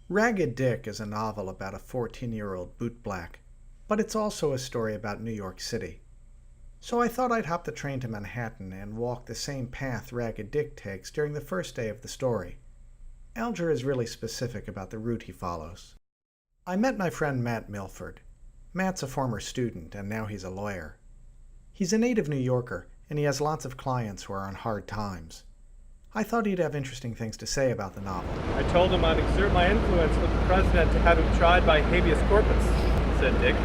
Ragged Dick is a novel about a 14-year-old bootblack, but it's also a story about New York City. So I thought I'd hop the train to Manhattan and walk the same path Ragged Dick takes during the first day of the story. Alger is really specific about the route he follows. I met my friend Matt Milford. Matt's a former student, and now he's a lawyer. He's a native New Yorker, and he has lots of clients who are on hard times. I thought he'd have interesting things to say about the novel. I told him I'd exert my influence with the president to have him tried by habeas corpus, said Dick.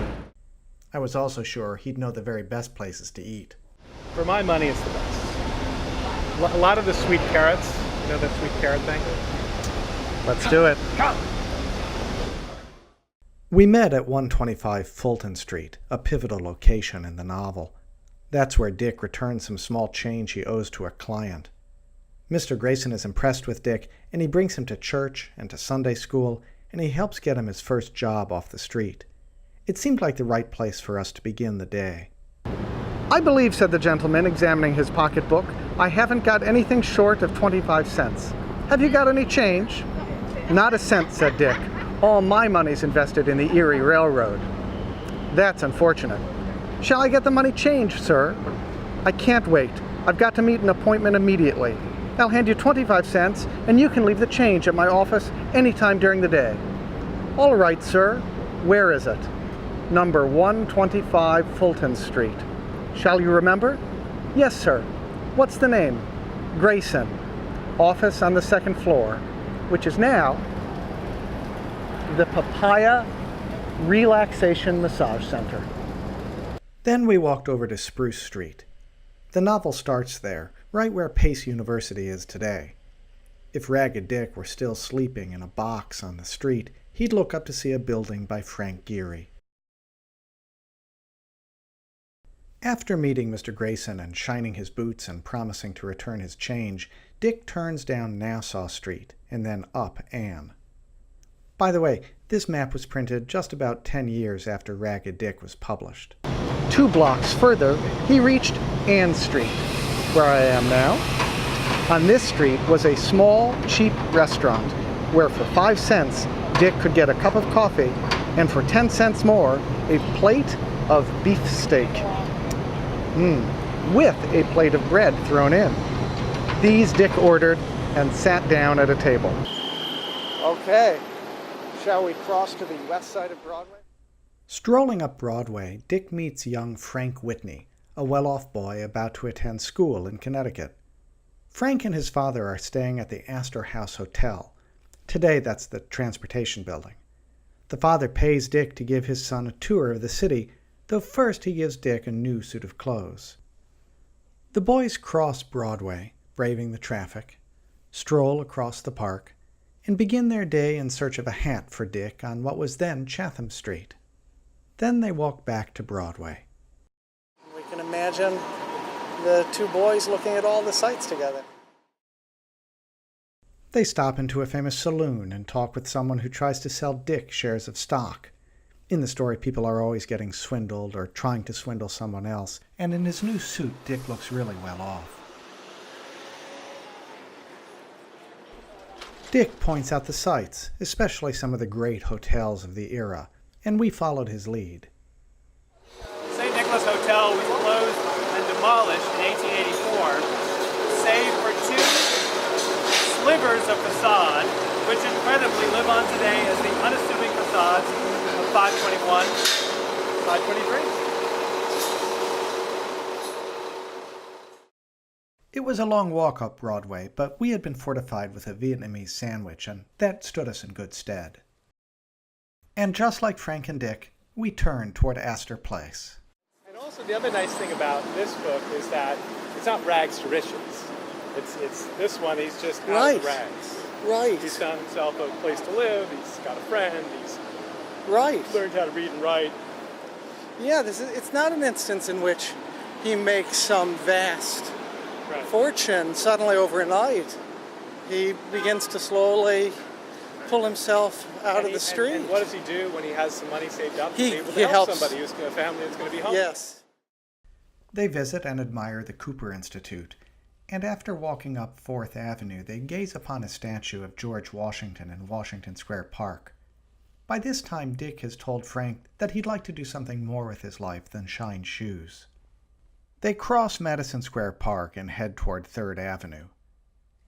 I was also sure he'd know the very best places to eat. For my money, it's the best. A lot of the sweet carrots, you know that sweet carrot thing? Let's do it. Come! We met at 125 Fulton Street, a pivotal location in the novel. That's where Dick returns some small change he owes to a client. Mr. Grayson is impressed with Dick, and he brings him to church and to Sunday school, and he helps get him his first job off the street. It seemed like the right place for us to begin the day. "I believe," said the gentleman, examining his pocketbook, "I haven't got anything short of 25 cents. Have you got any change?" "Not a cent," said Dick. "All my money's invested in the Erie Railroad." "That's unfortunate. Shall I get the money changed, sir?" "I can't wait. I've got to meet an appointment immediately. I'll hand you 25 cents, and you can leave the change at my office any time during the day." "All right, sir. Where is it?" "Number 125 Fulton Street." "Shall you remember?" "Yes, sir." "What's the name?" "Grayson. Office on the second floor, which is now the Papaya Relaxation Massage Center." Then we walked over to Spruce Street. The novel starts there, right where Pace University is today. If Ragged Dick were still sleeping in a box on the street, he'd look up to see a building by Frank Gehry. After meeting Mr. Grayson and shining his boots and promising to return his change, Dick turns down Nassau Street and then up Ann. By the way, this map was printed just about 10 years after Ragged Dick was published. 2 blocks further, he reached Ann Street, where I am now. On this street was a small, cheap restaurant where for 5 cents Dick could get a cup of coffee and for 10 cents more a plate of beefsteak. With a plate of bread thrown in. These Dick ordered and sat down at a table. "Okay, shall we cross to the west side of Broadway?" Strolling up Broadway, Dick meets young Frank Whitney, a well-off boy about to attend school in Connecticut. Frank and his father are staying at the Astor House Hotel. Today that's the transportation building. The father pays Dick to give his son a tour of the city, though first he gives Dick a new suit of clothes. The boys cross Broadway, braving the traffic, stroll across the park, and begin their day in search of a hat for Dick on what was then Chatham Street. Then they walk back to Broadway. We can imagine the 2 boys looking at all the sights together. They stop into a famous saloon and talk with someone who tries to sell Dick shares of stock. In the story, people are always getting swindled or trying to swindle someone else, and in his new suit, Dick looks really well off. Dick points out the sights, especially some of the great hotels of the era, and we followed his lead. St. Nicholas Hotel was closed and demolished in 1884, save for 2 slivers of facade, which incredibly live on today as the unassuming facades of 521, 523. It was a long walk up Broadway, but we had been fortified with a Vietnamese sandwich, and that stood us in good stead. And just like Frank and Dick, we turned toward Astor Place. And also the other nice thing about this book is that it's not rags to riches. It's this one, he's just out of rags. Right. He's found himself a place to live, he's got a friend, he's learned how to read and write. Yeah, it's not an instance in which he makes some vast fortune suddenly overnight. He begins to slowly pull himself out of the street. And what does he do when he has some money saved up? He He's able to help helps somebody, a family that's going to be homeless. Yes. They visit and admire the Cooper Institute, and after walking up 4th Avenue, they gaze upon a statue of George Washington in Washington Square Park. By this time, Dick has told Frank that he'd like to do something more with his life than shine shoes. They cross Madison Square Park and head toward 3rd Avenue.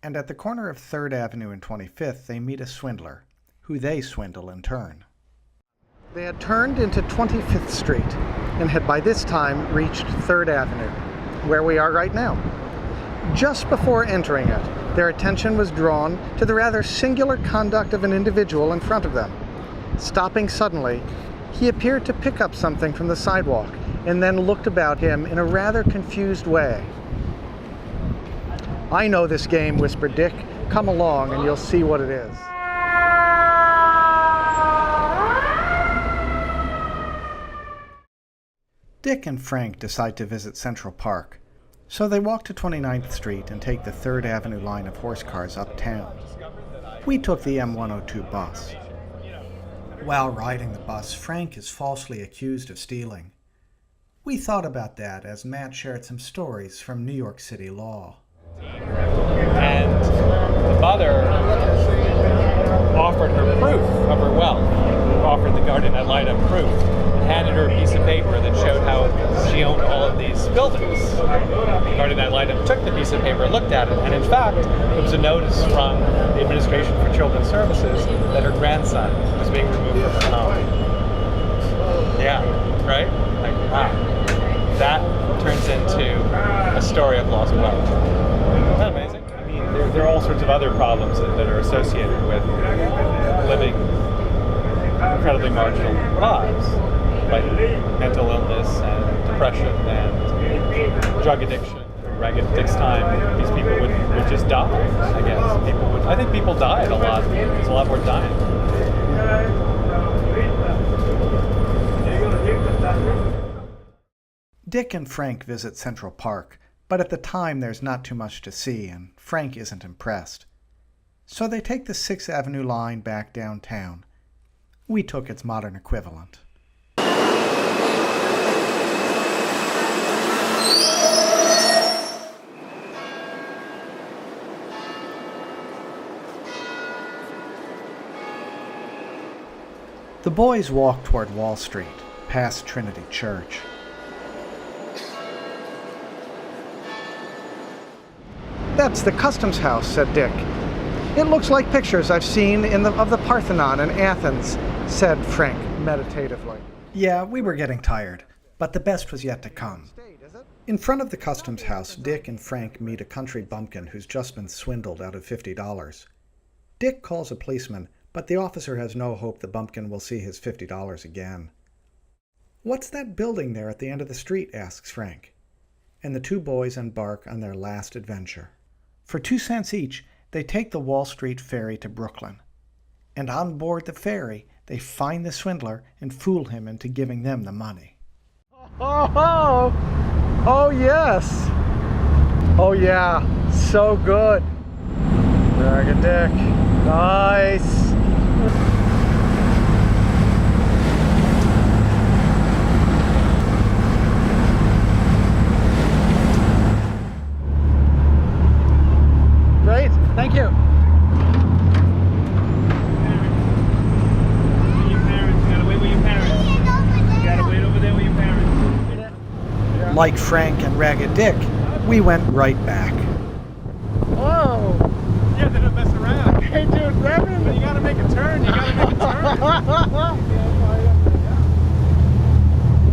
And at the corner of 3rd Avenue and 25th, they meet a swindler, who they swindle in turn. They had turned into 25th Street and had by this time reached 3rd Avenue, where we are right now. Just before entering it, their attention was drawn to the rather singular conduct of an individual in front of them. Stopping suddenly, he appeared to pick up something from the sidewalk and then looked about him in a rather confused way. "I know this game," whispered Dick. "Come along and you'll see what it is." Dick and Frank decide to visit Central Park, so they walk to 29th Street and take the 3rd Avenue line of horse cars uptown. We took the M102 bus. While riding the bus, Frank is falsely accused of stealing. We thought about that as Matt shared some stories from New York City law. And the mother offered her proof of her wealth, offered the guardian ad litem proof, and handed her a piece of paper that showed how she owned all of these buildings. The guardian ad litem took the piece of paper, looked at it, and in fact, it was a notice from the Administration for Children's Services that her grandson was being removed from her home. Yeah, right? Like, wow. That turns into a story of lost wealth. Isn't that amazing? I mean, there are all sorts of other problems that are associated with living incredibly marginal lives, like mental illness and depression and drug addiction. Ragged Dick's time, these people would just die, I guess. I think people died a lot. There's a lot more dying. Dick and Frank visit Central Park, but at the time there's not too much to see and Frank isn't impressed. So they take the 6th Avenue line back downtown. We took its modern equivalent. The boys walk toward Wall Street, past Trinity Church. "That's the Customs House," said Dick. "It looks like pictures I've seen of the Parthenon in Athens," said Frank meditatively. Yeah, we were getting tired, but the best was yet to come. In front of the Customs House, Dick and Frank meet a country bumpkin who's just been swindled out of $50. Dick calls a policeman, but the officer has no hope the bumpkin will see his $50 again. "What's that building there at the end of the street?" asks Frank. And the two boys embark on their last adventure. For 2 cents each, they take the Wall Street ferry to Brooklyn. And on board the ferry, they find the swindler and fool him into giving them the money. Oh, oh yes. Oh yeah, so good. Ragged Dick. Nice. Great, thank you. Like Frank and Ragged Dick, we went right back. Whoa! Yeah, they don't mess around. Hey dude, Reverend! You gotta make a turn,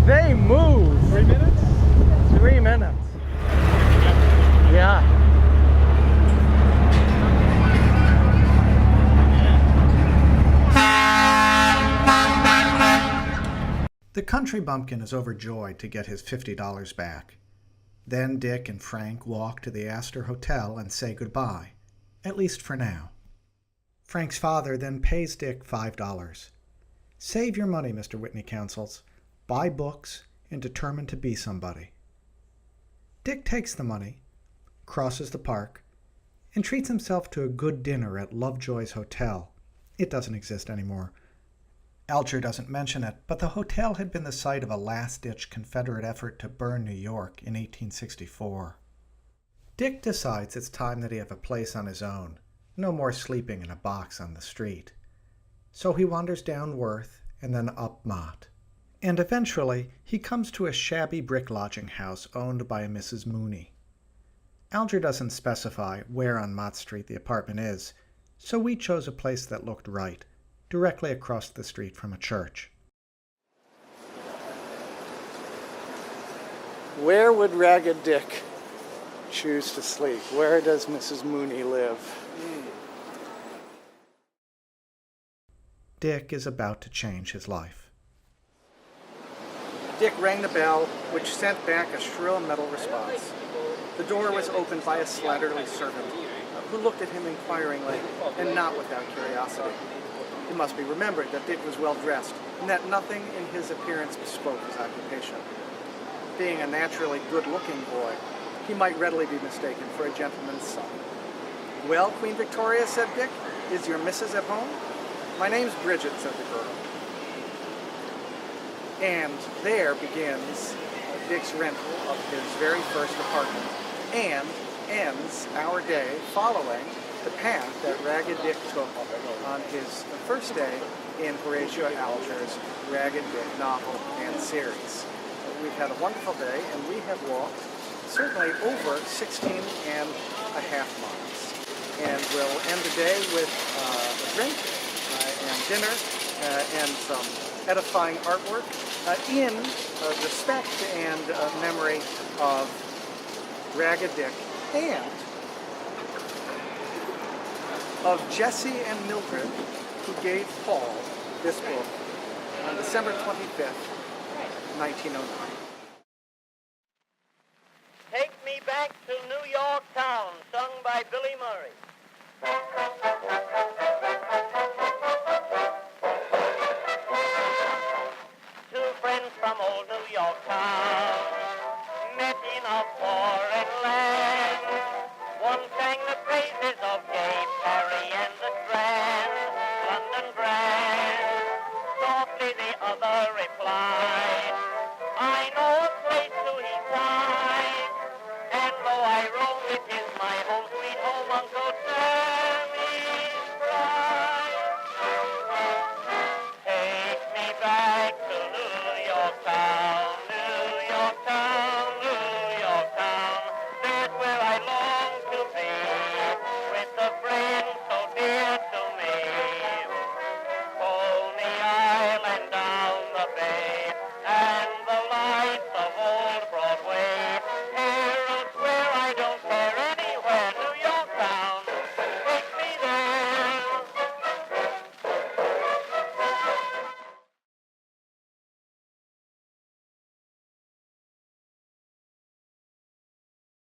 They move! 3 minutes? 3 minutes. Yeah. The country bumpkin is overjoyed to get his $50 back. Then Dick and Frank walk to the Astor Hotel and say goodbye, at least for now. Frank's father then pays Dick $5. Save your money, Mr. Whitney counsels. Buy books and determine to be somebody. Dick takes the money, crosses the park, and treats himself to a good dinner at Lovejoy's Hotel. It doesn't exist anymore. Alger doesn't mention it, but the hotel had been the site of a last-ditch Confederate effort to burn New York in 1864. Dick decides it's time that he have a place on his own. No more sleeping in a box on the street. So he wanders down Worth and then up Mott. And eventually he comes to a shabby brick lodging house owned by a Mrs. Mooney. Alger doesn't specify where on Mott Street the apartment is, so we chose a place that looked right, directly across the street from a church. Where would Ragged Dick choose to sleep? Where does Mrs. Mooney live? Dick is about to change his life. Dick rang the bell, which sent back a shrill metal response. The door was opened by a slatternly servant, who looked at him inquiringly, and not without curiosity. It must be remembered that Dick was well dressed, and that nothing in his appearance bespoke his occupation. Being a naturally good-looking boy, he might readily be mistaken for a gentleman's son. "Well, Queen Victoria," said Dick, "is your missus at home?" "My name's Bridget," said the girl. And there begins Dick's rental of his very first apartment, and ends our day following the path that Ragged Dick took on his first day in Horatio Alger's Ragged Dick novel and series. We've had a wonderful day, and we have walked certainly over 16.5 miles. And we'll end the day with a drink and dinner and some edifying artwork in respect and memory of Ragged Dick and of Jesse and Mildred, who gave Paul this book on December 25th, 1909. Take Me Back to New York Town, sung by Billy Murray. Two friends from old New York town met in a